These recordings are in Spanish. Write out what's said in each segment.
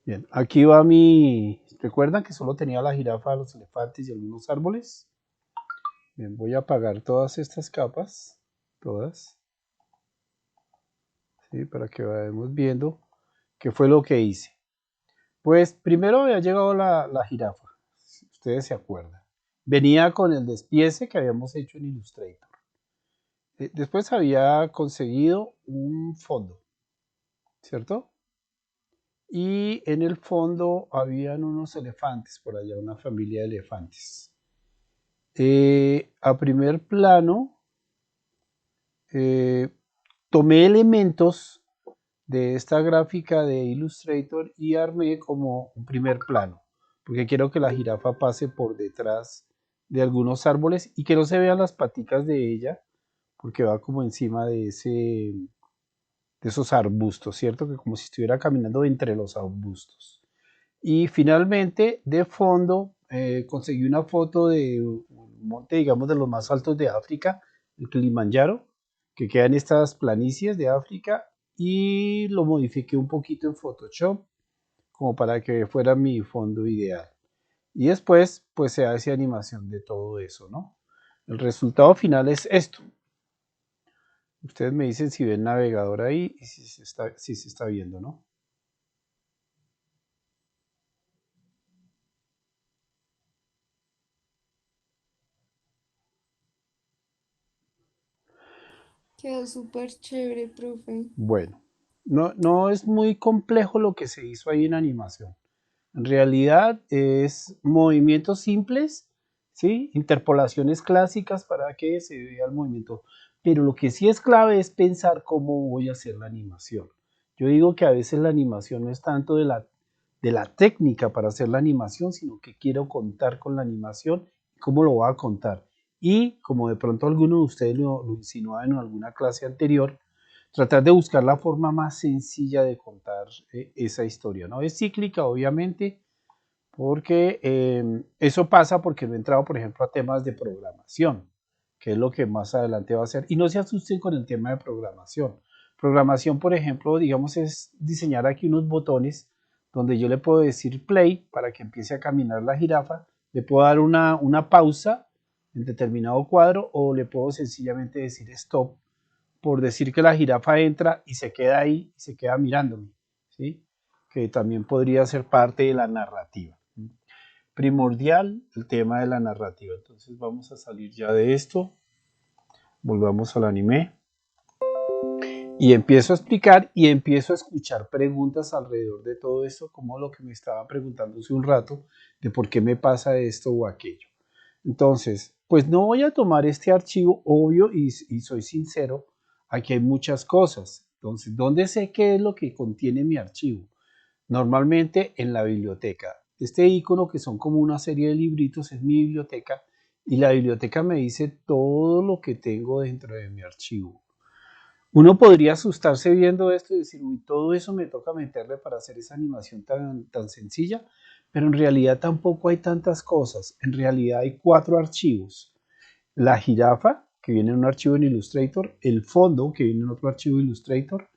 Bien, aquí va mi... ¿Recuerdan que solo tenía la jirafa, los elefantes y algunos árboles? Bien, voy a apagar todas estas capas, todas, ¿sí? Para que vayamos viendo qué fue lo que hice. Pues primero había llegado la jirafa, si ustedes se acuerdan. Venía con el despiece que habíamos hecho en Illustrator. Después había conseguido un fondo, ¿cierto? Y en el fondo habían unos elefantes, por allá una familia de elefantes. A primer plano, eh, tomé elementos de esta gráfica de Illustrator y armé como un primer plano, porque quiero que la jirafa pase por detrás de algunos árboles y que no se vean las paticas de ella, porque va como encima de esos arbustos, ¿cierto? Que como si estuviera caminando entre los arbustos. Y finalmente, de fondo, conseguí una foto de un monte, digamos, de los más altos de África, el Kilimanjaro, que queda en estas planicies de África, y lo modifiqué un poquito en Photoshop, como para que fuera mi fondo ideal. Y después, pues se hace animación de todo eso, ¿no? El resultado final es esto. Ustedes me dicen si ven el navegador ahí y si se está viendo, ¿no? Quedó súper chévere, profe. Bueno, no es muy complejo lo que se hizo ahí en animación. En realidad es movimientos simples, ¿sí? Interpolaciones clásicas para que se vea el movimiento. Pero lo que sí es clave es pensar cómo voy a hacer la animación. Yo digo que a veces la animación no es tanto de la técnica para hacer la animación, sino que quiero contar con la animación y cómo lo voy a contar. Y como de pronto alguno de ustedes lo insinuaba en alguna clase anterior, tratar de buscar la forma más sencilla de contar esa historia, ¿no? Es cíclica, obviamente, porque eso pasa porque no he entrado, por ejemplo, a temas de programación, que es lo que más adelante va a hacer. Y no se asusten con el tema de programación. Programación, por ejemplo, digamos, es diseñar aquí unos botones donde yo le puedo decir play para que empiece a caminar la jirafa, le puedo dar una pausa en determinado cuadro o le puedo sencillamente decir stop por decir que la jirafa entra y se queda ahí y se queda mirándome, ¿sí? Que también podría ser parte de la narrativa. Primordial el tema de la narrativa. Entonces vamos a salir ya de esto, volvamos al anime y empiezo a explicar y empiezo a escuchar preguntas alrededor de todo esto, como lo que me estaba preguntando hace un rato, de por qué me pasa esto o aquello. Entonces, pues no voy a tomar este archivo, obvio, y soy sincero, aquí hay muchas cosas. Entonces, ¿dónde sé qué es lo que contiene mi archivo? Normalmente en la biblioteca. Este icono que son como una serie de libritos es mi biblioteca y la biblioteca me dice todo lo que tengo dentro de mi archivo. Uno podría asustarse viendo esto y decir, uy, todo eso me toca meterle para hacer esa animación tan sencilla, pero en realidad tampoco hay tantas cosas. En realidad hay 4 archivos. La jirafa, que viene en un archivo en Illustrator, el fondo, que viene en otro archivo de Illustrator,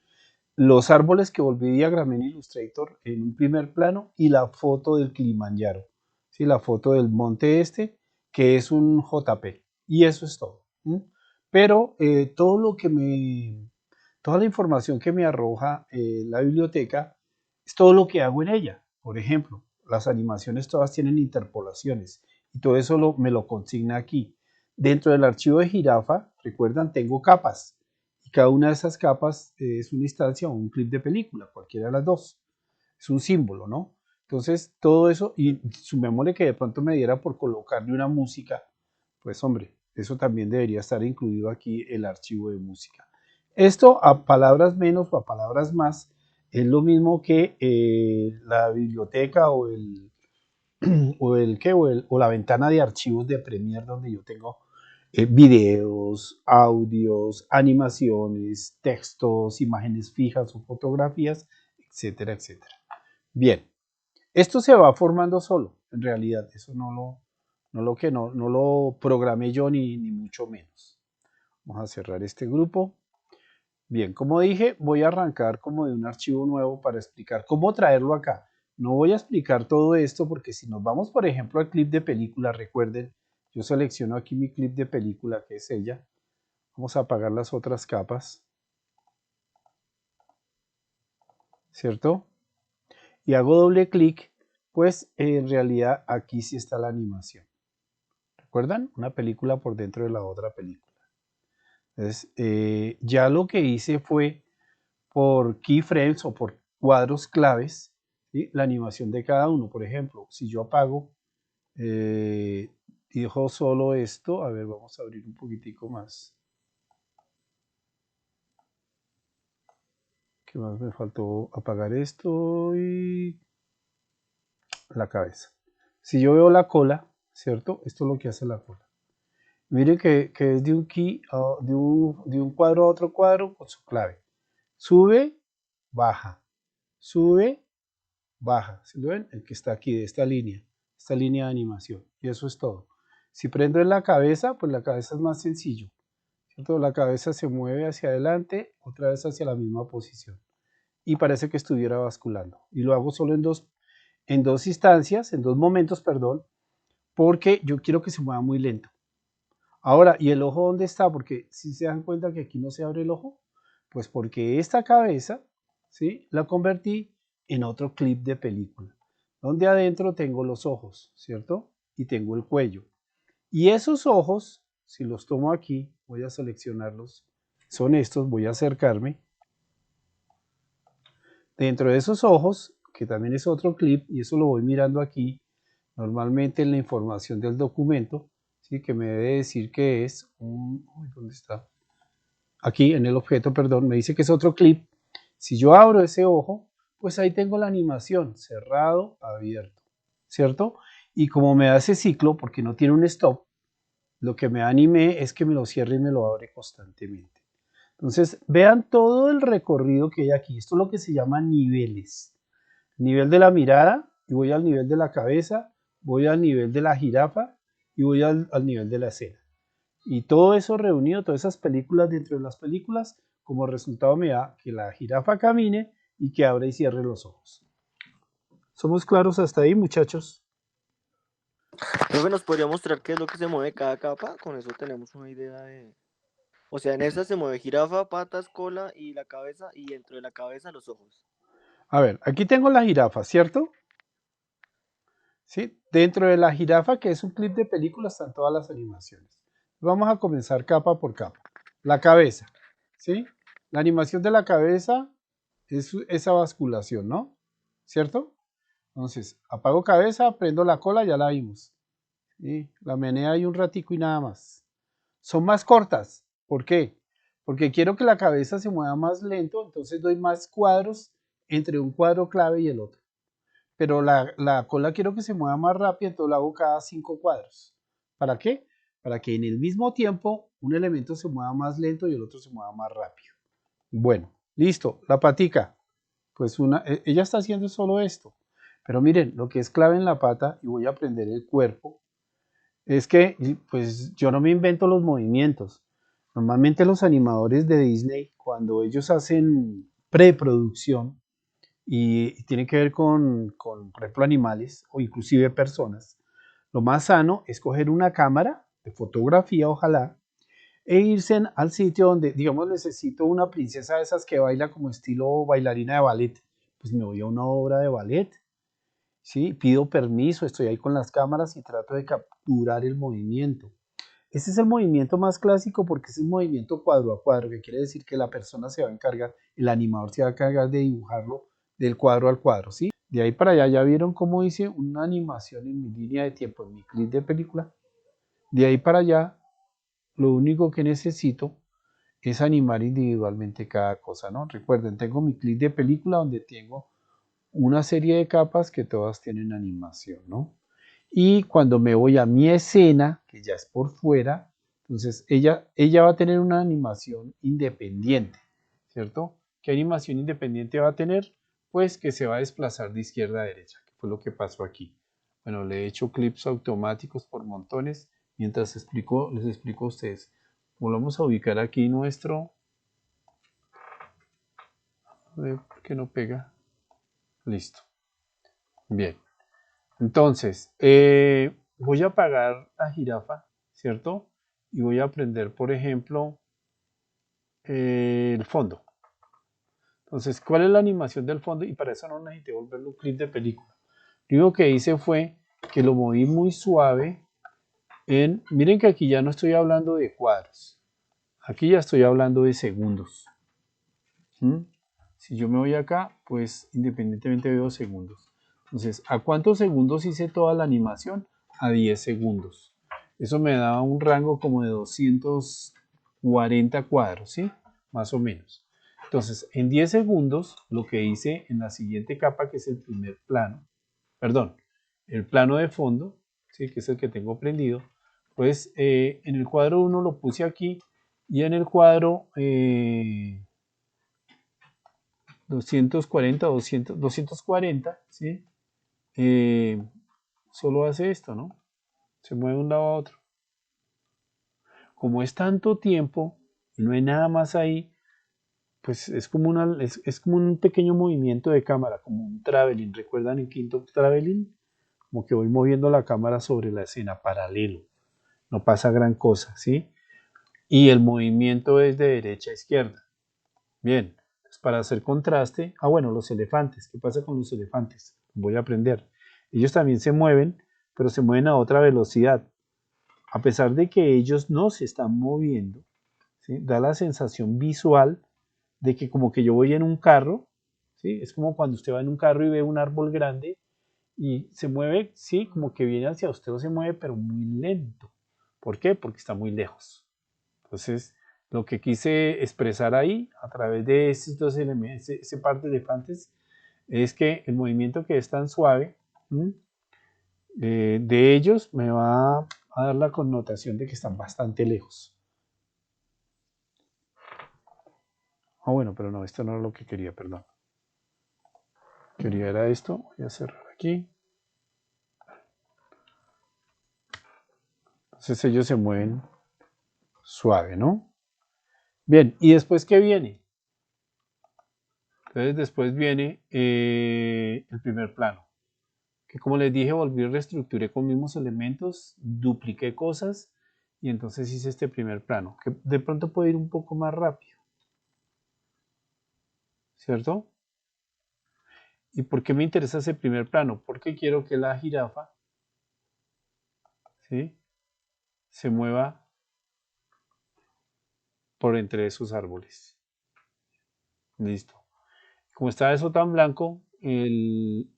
los árboles que volví diagramé en Illustrator en un primer plano y la foto del Kilimanjaro, ¿sí? La foto del monte este, que es un JP. Y eso es todo. ¿M? Pero toda la información que me arroja la biblioteca es todo lo que hago en ella. Por ejemplo, las animaciones todas tienen interpolaciones y todo eso me lo consigna aquí. Dentro del archivo de jirafa, recuerdan, tengo capas y cada una de esas capas es una instancia o un clip de película, cualquiera de las dos. Es un símbolo, ¿no? Entonces, todo eso, y sumémosle que de pronto me diera por colocarle una música, pues hombre, eso también debería estar incluido aquí el archivo de música. Esto a palabras menos o a palabras más es lo mismo que la biblioteca o la ventana de archivos de Premiere donde yo tengo videos, audios, animaciones, textos, imágenes fijas o fotografías, etcétera, etcétera. Bien, esto se va formando solo, en realidad, eso no lo programé yo ni mucho menos. Vamos a cerrar este grupo. Bien, como dije, voy a arrancar como de un archivo nuevo para explicar cómo traerlo acá. No voy a explicar todo esto porque si nos vamos, por ejemplo, al clip de película, recuerden, yo selecciono aquí mi clip de película, que es ella. Vamos a apagar las otras capas, ¿cierto? Y hago doble clic, pues en realidad aquí sí está la animación. ¿Recuerdan? Una película por dentro de la otra película. Entonces, ya lo que hice fue por keyframes o por cuadros claves, ¿sí? La animación de cada uno. Por ejemplo, si yo apago y dejo solo esto, a ver, vamos a abrir un poquitico más. ¿Qué más me faltó? Apagar esto y la cabeza. Si yo veo la cola, ¿cierto? Esto es lo que hace la cola. Miren que es de un key, de un cuadro a otro cuadro con su clave. Sube, baja. Sube, baja. ¿Sí lo ven? El que está aquí, de esta línea de animación. Y eso es todo. Si prendo en la cabeza, pues la cabeza es más sencillo, ¿cierto? La cabeza se mueve hacia adelante, otra vez hacia la misma posición. Y parece que estuviera basculando. Y lo hago solo en dos instancias, en dos momentos, perdón, porque yo quiero que se mueva muy lento. Ahora, ¿y el ojo dónde está? Porque si se dan cuenta que aquí no se abre el ojo, pues porque esta cabeza, ¿sí? La convertí en otro clip de película, donde adentro tengo los ojos, ¿cierto? Y tengo el cuello. Y esos ojos, si los tomo aquí, voy a seleccionarlos, son estos, voy a acercarme. Dentro de esos ojos, que también es otro clip, y eso lo voy mirando aquí, normalmente en la información del documento, ¿sí? Que me debe decir que es un... ¿Dónde está? Aquí en el objeto, perdón, me dice que es otro clip. Si yo abro ese ojo, pues ahí tengo la animación, cerrado, abierto, ¿cierto? Y como me da ese ciclo, porque no tiene un stop, lo que me anime es que me lo cierre y me lo abre constantemente. Entonces, vean todo el recorrido que hay aquí. Esto es lo que se llama niveles. Nivel de la mirada, y voy al nivel de la cabeza, voy al nivel de la jirafa y voy al nivel de la escena. Y todo eso reunido, todas esas películas dentro de las películas, como resultado me da que la jirafa camine y que abra y cierre los ojos. ¿Somos claros hasta ahí, muchachos? Profe, ¿nos podría mostrar qué es lo que se mueve cada capa? Con eso tenemos una idea de... O sea, en esta se mueve jirafa, patas, cola y la cabeza, y dentro de la cabeza los ojos. A ver, aquí tengo la jirafa, ¿cierto? ¿Sí? Dentro de la jirafa, que es un clip de película, están todas las animaciones. Vamos a comenzar capa por capa. La cabeza, ¿sí? La animación de la cabeza es esa basculación, ¿no? ¿Cierto? Entonces, apago cabeza, prendo la cola, ya la vimos. ¿Sí? La menea ahí un ratico y nada más. Son más cortas. ¿Por qué? Porque quiero que la cabeza se mueva más lento, entonces doy más cuadros entre un cuadro clave y el otro. Pero la cola quiero que se mueva más rápido, entonces la hago cada 5 cuadros. ¿Para qué? Para que en el mismo tiempo un elemento se mueva más lento y el otro se mueva más rápido. Bueno, listo. La patica. Pues ella está haciendo solo esto. Pero miren, lo que es clave en la pata, y voy a aprender el cuerpo, es que pues yo no me invento los movimientos. Normalmente los animadores de Disney, cuando ellos hacen preproducción y tiene que ver por ejemplo, animales o inclusive personas, lo más sano es coger una cámara de fotografía, ojalá, e irse al sitio donde, digamos, necesito una princesa de esas que baila como estilo bailarina de ballet. Pues me voy a una obra de ballet. ¿Sí? Pido permiso, estoy ahí con las cámaras y trato de capturar el movimiento. Ese es el movimiento más clásico porque es un movimiento cuadro a cuadro, que quiere decir que la persona se va a encargar, el animador se va a encargar de dibujarlo del cuadro al cuadro, ¿sí? De ahí para allá ya vieron cómo hice una animación en mi línea de tiempo, en mi clip de película. De ahí para allá, lo único que necesito es animar individualmente cada cosa, ¿no? Recuerden, tengo mi clip de película donde tengo una serie de capas que todas tienen animación, ¿no? Y cuando me voy a mi escena, que ya es por fuera, entonces ella va a tener una animación independiente, ¿cierto? ¿Qué animación independiente va a tener? Pues que se va a desplazar de izquierda a derecha, que fue lo que pasó aquí. Bueno, le he hecho clips automáticos por montones, mientras les explico a ustedes. Volvamos a ubicar aquí nuestro... A ver, ¿por qué no pega? Listo. Bien. Entonces, voy a apagar la jirafa, ¿cierto? Y voy a prender, por ejemplo, el fondo. Entonces, ¿cuál es la animación del fondo? Y para eso no necesité volverlo un clip de película. Lo único que hice fue que lo moví muy suave miren que aquí ya no estoy hablando de cuadros. Aquí ya estoy hablando de segundos. ¿Mm? Si yo me voy acá, pues independientemente veo segundos. Entonces, ¿a cuántos segundos hice toda la animación? A 10 segundos. Eso me da un rango como de 240 cuadros, ¿sí? Más o menos. Entonces, en 10 segundos, lo que hice en la siguiente capa, que es el primer plano, perdón, el plano de fondo, ¿sí? Que es el que tengo prendido, pues en el cuadro 1 lo puse aquí y en el cuadro 240, ¿sí? Eh, solo hace esto, ¿no? Se mueve de un lado a otro. Como es tanto tiempo y no hay nada más ahí, pues es como un pequeño movimiento de cámara, como un traveling. ¿Recuerdan el quinto traveling? Como que voy moviendo la cámara sobre la escena, paralelo. No pasa gran cosa, ¿sí? Y el movimiento es de derecha a izquierda. Bien, pues para hacer contraste, bueno, los elefantes, ¿qué pasa con los elefantes? Voy a aprender. Ellos también se mueven, pero se mueven a otra velocidad. A pesar de que ellos no se están moviendo, ¿sí? Da la sensación visual de que como que yo voy en un carro, ¿sí? Es como cuando usted va en un carro y ve un árbol grande y se mueve, sí, como que viene hacia usted o se mueve, pero muy lento. ¿Por qué? Porque está muy lejos. Entonces, lo que quise expresar ahí, a través de estos dos elementos, ese par de elefantes, es que el movimiento que es tan suave, de ellos me va a dar la connotación de que están bastante lejos. Bueno, pero no, esto no era lo que quería, perdón. Quería era esto, voy a cerrar aquí. Entonces ellos se mueven suave, ¿no? Bien, ¿y después qué viene? Entonces después viene el primer plano, que como les dije, volví, reestructuré con mismos elementos, dupliqué cosas y entonces hice este primer plano, que de pronto puede ir un poco más rápido, ¿cierto? ¿Y por qué me interesa ese primer plano? Porque quiero que la jirafa, ¿sí?, se mueva por entre esos árboles. Listo. Como está eso tan blanco, el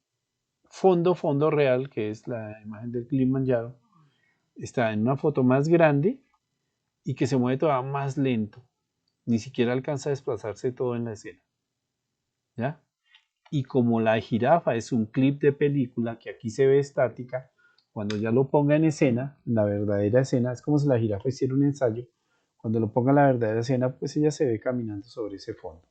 fondo real, que es la imagen del Kilimanjaro, está en una foto más grande y que se mueve todavía más lento. Ni siquiera alcanza a desplazarse todo en la escena. ¿Ya? Y como la jirafa es un clip de película que aquí se ve estática, cuando ya lo ponga en escena, la verdadera escena, es como si la jirafa hiciera un ensayo, cuando lo ponga en la verdadera escena, pues ella se ve caminando sobre ese fondo.